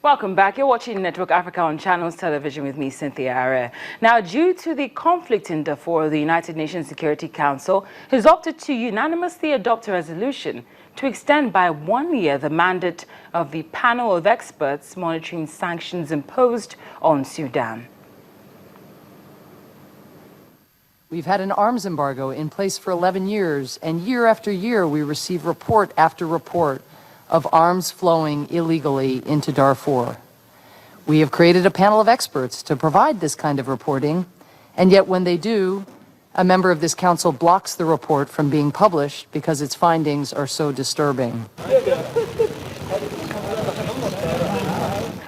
Welcome back. You're watching Network Africa on Channels Television with me, Cynthia Are. Now, due to the conflict in Darfur, the United Nations Security Council has opted to unanimously adopt a resolution to extend by 1 year the mandate of the panel of experts monitoring sanctions imposed on Sudan. We've had an arms embargo in place for 11 years, and year after year we receive report after report of arms flowing illegally into Darfur. We have created a panel of experts to provide this kind of reporting, and yet when they do, a member of this council blocks the report from being published because its findings are so disturbing.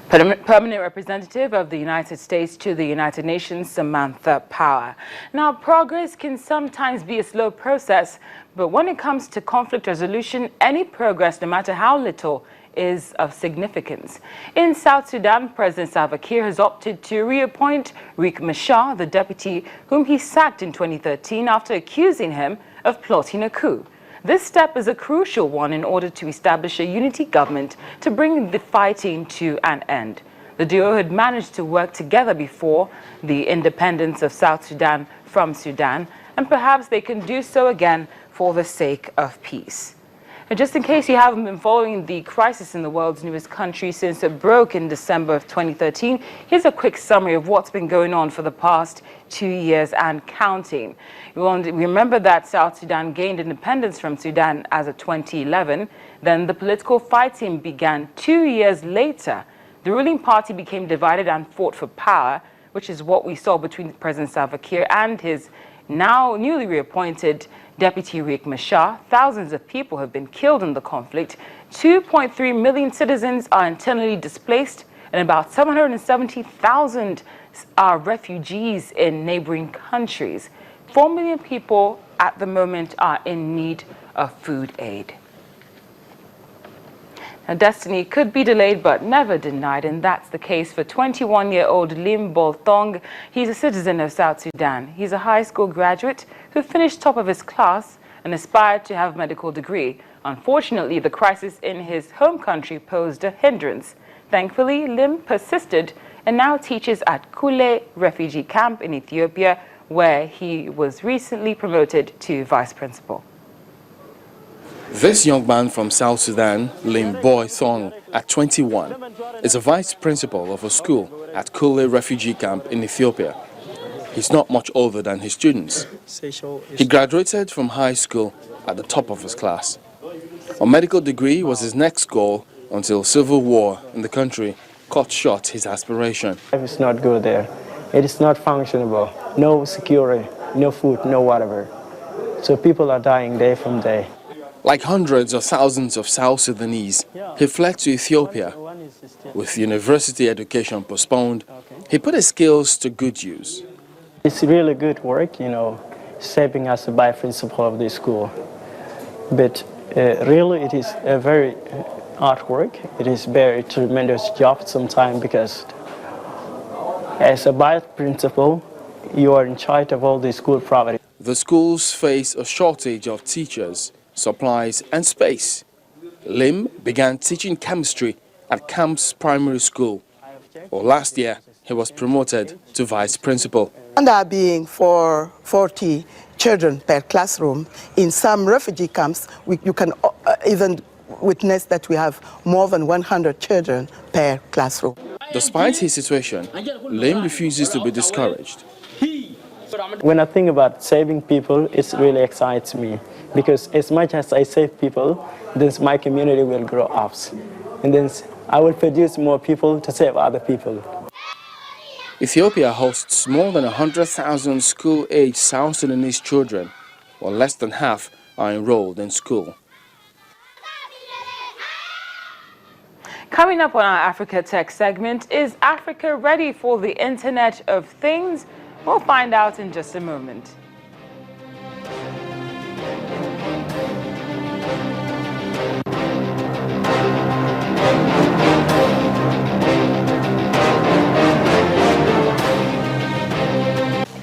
Permanent representative of the United States to the United Nations, Samantha Power. Now, progress can sometimes be a slow process, but when it comes to conflict resolution, any progress, no matter how little, is of significance. In South Sudan, President Salva Kiir has opted to reappoint Machar, the deputy whom he sacked in 2013 after accusing him of plotting a coup. This step is a crucial one in order to establish a unity government to bring the fighting to an end. The duo had managed to work together before the independence of South Sudan from Sudan, and perhaps they can do so again for the sake of peace. And just in case you haven't been following the crisis in the world's newest country since it broke in December of 2013, here's a quick summary of what's been going on for the past 2 years and counting. We remember that South Sudan gained independence from Sudan as of 2011. Then the political fighting began 2 years later. The ruling party became divided and fought for power, which is what we saw between President Salva Kiir and his now newly reappointed Deputy Riek Machar. Thousands of people have been killed in the conflict. 2.3 million citizens are internally displaced, and about 770,000 are refugees in neighboring countries. 4 million people at the moment are in need of food aid. Now, destiny could be delayed but never denied, and that's the case for 21-year-old Lim Bolthong. He's a citizen of South Sudan. He's a high school graduate who finished top of his class and aspired to have a medical degree. Unfortunately, the crisis in his home country posed a hindrance. Thankfully, Lim persisted and now teaches at Kule refugee camp in Ethiopia, where he was recently promoted to vice principal. This young man from South Sudan, Lim Bolthong, at 21, is a vice principal of a school at Kule refugee camp in Ethiopia. He's not much older than his students. He graduated from high school at the top of his class. A medical degree was his next goal until civil war in the country cut short his aspiration. Life is not good there. It is not functionable. No security, no food, no whatever. So people are dying day from day. Like hundreds of thousands of South Sudanese, he fled to Ethiopia. With university education postponed, he put his skills to good use. It's really good work, shaping as a vice principal of this school. But really it is a very hard work. It is very tremendous job sometimes because as a vice principal, you are in charge of all the school property. The schools face a shortage of teachers, supplies and space. Lim began teaching chemistry at Camp's primary school. Last year, he was promoted to vice principal. And there being 40 children per classroom, in some refugee camps, you can even witness that we have more than 100 children per classroom. Despite his situation, Lim refuses to be discouraged. When I think about saving people, it really excites me. Because as much as I save people, then my community will grow up. And then I will produce more people to save other people. Ethiopia hosts more than 100,000 school-aged South Sudanese children, while less than half are enrolled in school. Coming up on our Africa Tech segment, is Africa ready for the Internet of Things? We'll find out in just a moment.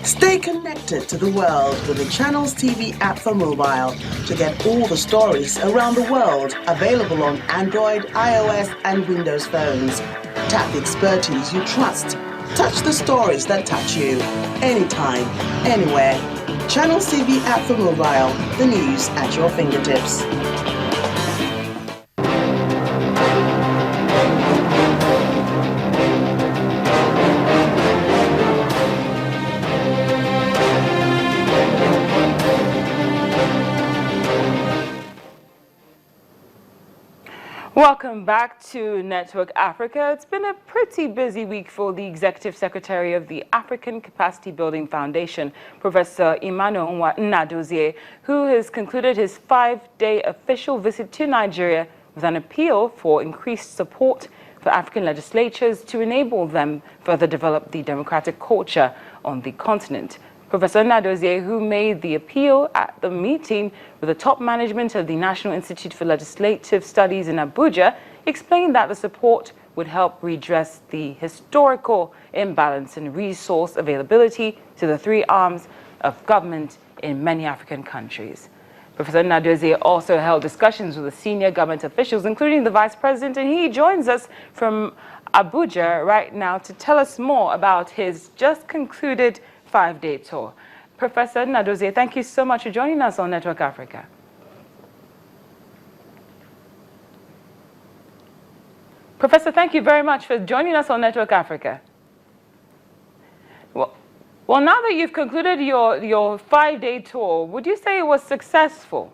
Stay connected to the world with the Channels TV app for mobile to get all the stories around the world available on Android, iOS and Windows phones. Tap the expertise you trust. Touch the stories that touch you. Anytime, anywhere. Channels TV app for mobile. The news at your fingertips. Welcome back to Network Africa. It's been a pretty busy week for the Executive Secretary of the African Capacity Building Foundation, Professor Emmanuel Nnadozie, who has concluded his 5-day official visit to Nigeria with an appeal for increased support for African legislatures to enable them further develop the democratic culture on the continent. Professor Nnadozie, who made the appeal at the meeting with the top management of the National Institute for Legislative Studies in Abuja, explained that the support would help redress the historical imbalance in resource availability to the three arms of government in many African countries. Professor Nnadozie also held discussions with the senior government officials, including the Vice President, and he joins us from Abuja right now to tell us more about his just concluded 5-day tour. Professor Nnadozie, thank you so much for joining us on Network Africa. Professor, thank you very much for joining us on Network Africa. Well, now that you've concluded your 5-day tour, would you say it was successful?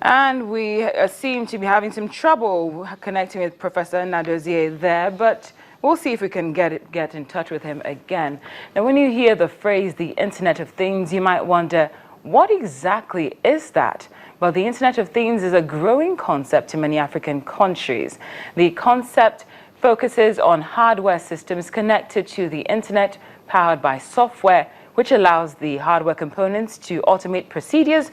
And we seem to be having some trouble connecting with Professor Nnadozie there, but we'll see if we can get in touch with him again. Now, when you hear the phrase, the Internet of Things, you might wonder, what exactly is that? Well, the Internet of Things is a growing concept in many African countries. The concept focuses on hardware systems connected to the Internet, powered by software, which allows the hardware components to automate procedures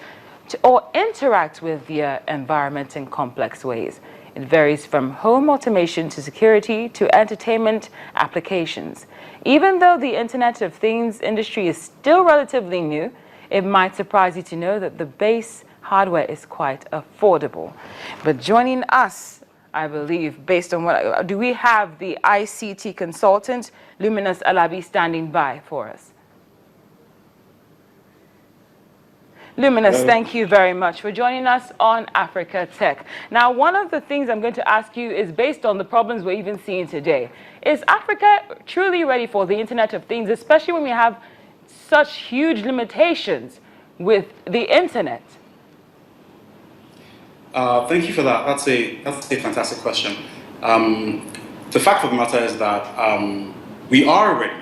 or interact with the environment in complex ways. It varies from home automation to security to entertainment applications. Even though the Internet of Things industry is still relatively new, it might surprise you to know that the base hardware is quite affordable. But joining us, I believe, based on what, do we have the ICT consultant, Luminous Alabi, standing by for us? Luminous, thank you very much for joining us on Africa Tech. Now, one of the things I'm going to ask you is based on the problems we're even seeing today. Is Africa truly ready for the Internet of Things, especially when we have such huge limitations with the Internet? Thank you for that. That's a fantastic question. The fact of the matter is that we are ready.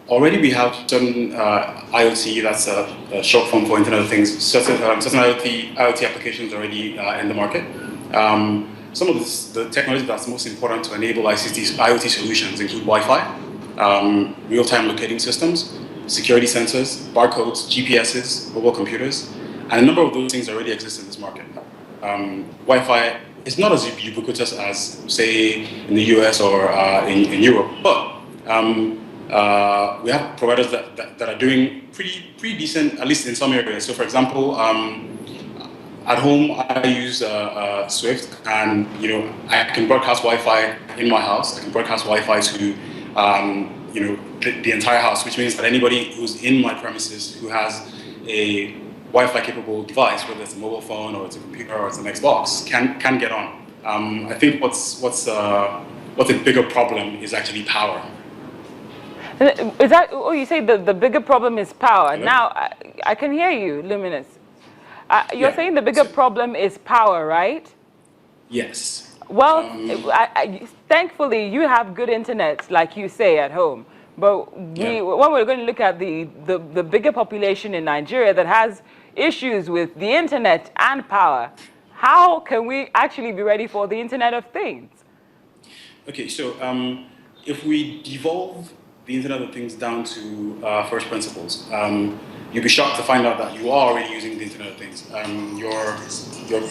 Already we have certain IoT, that's a short form for Internet of Things, certain IoT applications already in the market. Some of the technology that's most important to enable IoT solutions include Wi-Fi, real-time locating systems, security sensors, barcodes, GPSs, mobile computers, and a number of those things already exist in this market. Wi-Fi is not as ubiquitous as, say, in the US or in Europe, but we have providers that are doing pretty decent, at least in some areas. So, for example, at home I use Swift, and I can broadcast Wi-Fi in my house. I can broadcast Wi-Fi to the entire house, which means that anybody who's in my premises who has a Wi-Fi capable device, whether it's a mobile phone or it's a computer or it's an Xbox, can get on. I think what's a bigger problem is actually power. Is that, oh, you say the bigger problem is power. Hello? Now, I can hear you, Luminous. You're saying the bigger problem is power, right? Yes. Well, thankfully, you have good internet, like you say, at home. But when we're going to look at the bigger population in Nigeria that has issues with the internet and power, how can we actually be ready for the Internet of Things? Okay, so if we devolve the Internet of Things down to first principles, you'll be shocked to find out that you are already using the Internet of Things.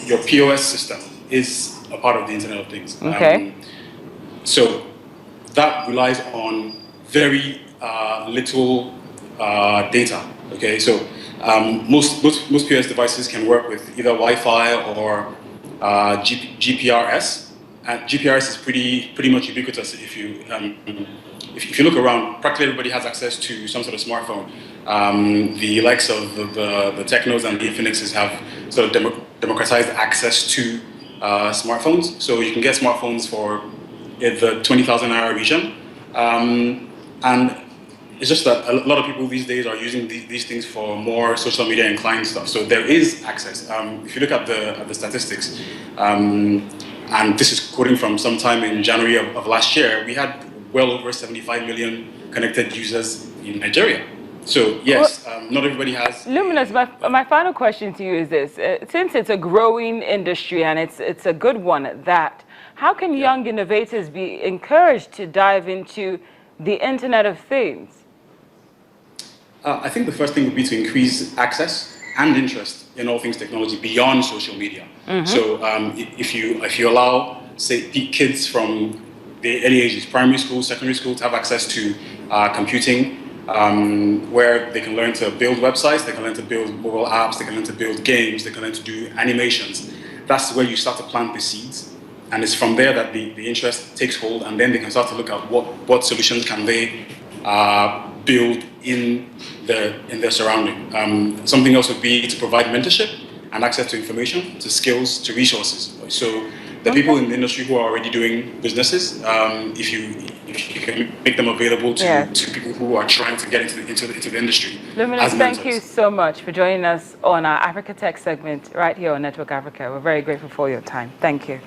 Your POS system is a part of the Internet of Things. Okay. So that relies on very little data. Okay, so most POS devices can work with either Wi-Fi or GPRS. And GPRS is pretty much ubiquitous. If you look around, practically everybody has access to some sort of smartphone. The likes of the Technos and the Infinixes have sort of democratized access to smartphones. So you can get smartphones for the 20,000 naira region, and it's just that a lot of people these days are using these things for more social media inclined stuff. So there is access. If you look at the statistics, and this is quoting from sometime in January of last year, we had well over 75 million connected users in Nigeria. So yes, not everybody has. Luminous, my final question to you is this. Since it's a growing industry and it's a good one at that, how can young innovators be encouraged to dive into the Internet of Things? I think the first thing would be to increase access and interest in all things technology beyond social media. So if you allow, say, kids from the early ages, primary school, secondary school, to have access to computing, where they can learn to build websites, they can learn to build mobile apps, they can learn to build games, they can learn to do animations. That's where you start to plant the seeds. And it's from there that the interest takes hold, and then they can start to look at what solutions can they build in their surrounding. Something else would be to provide mentorship and access to information, to skills, to resources. So the people in the industry who are already doing businesses, if you can make them available to people who are trying to get into the industry. Luminous, thank you so much for joining us on our Africa Tech segment right here on Network Africa. We're very grateful for your time. Thank you.